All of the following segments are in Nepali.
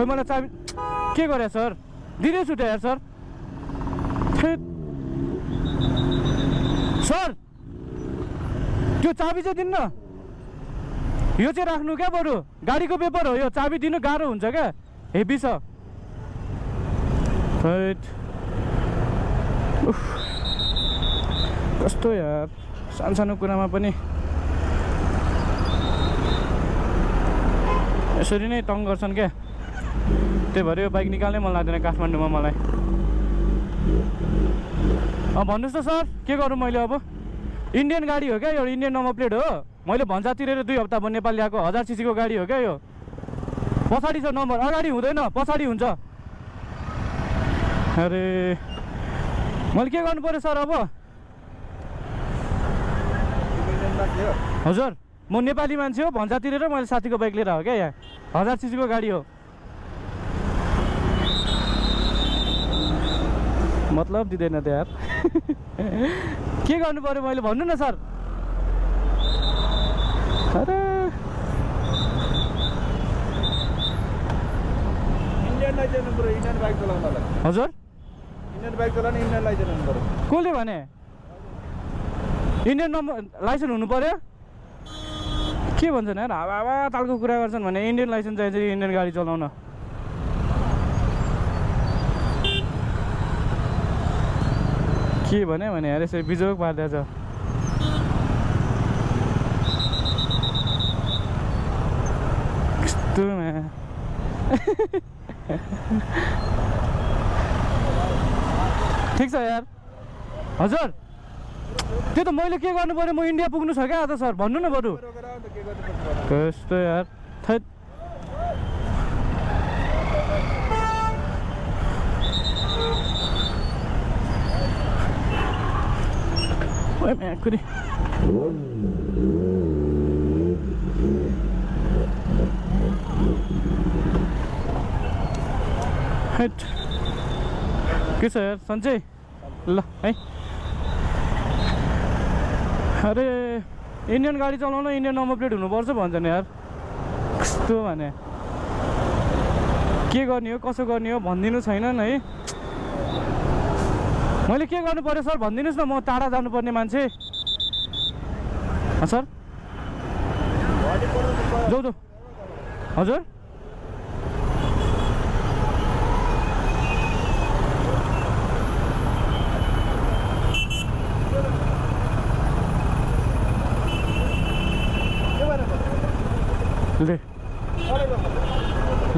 खोइ मलाई चाबी के गरे सर दिनै छुट्यो यार सर सर त्यो चाबी चाहिँ दिन्न यो चाहिँ राख्नु क्या बरु गाडीको पेपर हो यो चाबी दिनु गाह्रो हुन्छ क्या हेभी छ कस्तो यार सानो कुरामा पनि यसरी नै तङ गर्छन् क्या त्यही भएर यो बाइक निकाल्नै मन लाग्दैन काठमाडौँमा मलाई भन्नुहोस् त सर के गरौँ मैले अब इन्डियन गाडी हो क्या यो इन्डियन नम्बर प्लेट हो मैले भन्जा तिरेर 2 हप्ता भयो नेपाल ल्याएको 1000 सीसी को गाडी हो क्या यो पछाडि छ नम्बर अगाडि हुँदैन पछाडि हुन्छ अरे मैले के गर्नु पर्यो सर अब हजुर म नेपाली मान्छे हो भन्जा तिरेर मैले साथीको बाइक लिएर आएको क्या यहाँ 1000 सीसी को गाडी हो मतलब दिँदैन त यार के गर्नु पर्यो मैले भन्नु न सर अरे Indian licence number Indian bike चलाउनलाई हजुर इन्डियन बाइक चलाउन इन्डियन लाइसेन्स नम्बर कसले भने इन्डियन नम्बर लाइसेन्स हुनु पर्यो के भन्छन् यार हावा तालको कुरा गर्छन् भने इन्डियन लाइसेन्स चाहिन्छ इन्डियन गाडी चलाउन के भने यार यसरी बिजोग पार्दैछ कस्तो ठिक छ यार हजुर त्यो त मैले के गर्नु पर्यो म इन्डिया पुग्नु छ क्या आज सर भन्नु न बरु कस्तो यार थैट ओए मैं कुनी हेट के छ यार सन्चै ल है अरे इन्डियन गाडी चलाउन इन्डियन नम्बर प्लेट हुनुपर्छ भन्छन् यार कस्तो भने के गर्ने हो कसो गर्ने हो भनिदिनु छैनन् है मैले के गर्नु पर्यो सर भनिदिनुहोस् न म टाढा जानुपर्ने मान्छे सर जाऊ जाऊ हजुर ले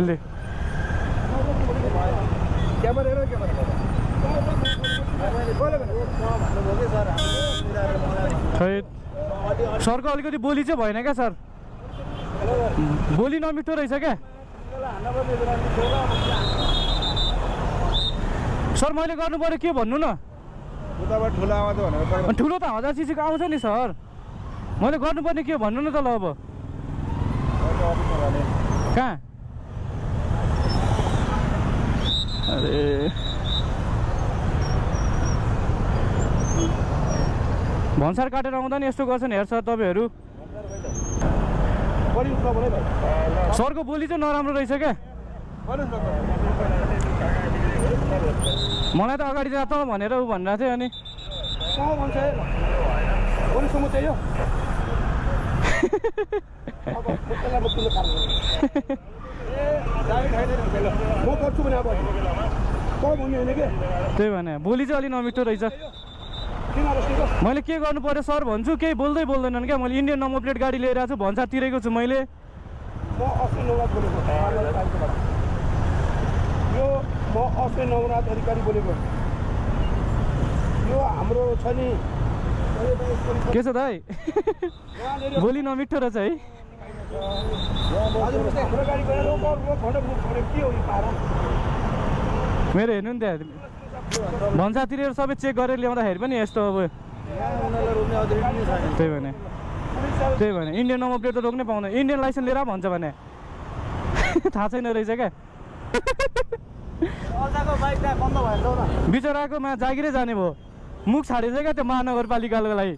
ले सरको अलिकति बोली चाहिँ भएन क्या सर बोली नमिठो रहेछ क्या सर मैले गर्नु पर्यो के भन्नु न ठुलो त 1000 सीसी को आउँछ नि सर मैले गर्नुपर्ने के भन्नु न त ल अब कहाँ अरे भन्सार काटेर आउँदा नि यस्तो गर्छन् हेर्छ तपाईँहरू सरको बोली चाहिँ नराम्रो रहेछ क्या मलाई त अगाडि जा त भनेर ऊ भनिरहेको थियो अनि त्यही भने बोली चाहिँ अलि नमिठो रहेछ मैले के गर्नु पर्यो सर भन्छु केही बोल्दै बोल्दैनन् क्या मैले इन्डियन नम्बर प्लेट गाडी लिएर आएको छु भन्सा तिरेको छु मैले म अश्विन नवनाथ अधिकारी बोलेको यो हाम्रो छ नि के छ दाइ बोली नमिठो रहेछ है मेरो हेर्नु नि त्यहाँ भन्सा तिरेर सबै चेक गरेर ल्याउँदाखेरि पनि यस्तो अब त्यही भने इन्डियन नम्बर प्लेट त रोक्नै पाउँदैन इन्डियन लाइसेन्स लिएर भन्छ भने थाहा छैन रहेछ क्या बिचराकोमा जागिरै जाने भयो मुख छाडेछ क्या त्यो महानगरपालिकाको लागि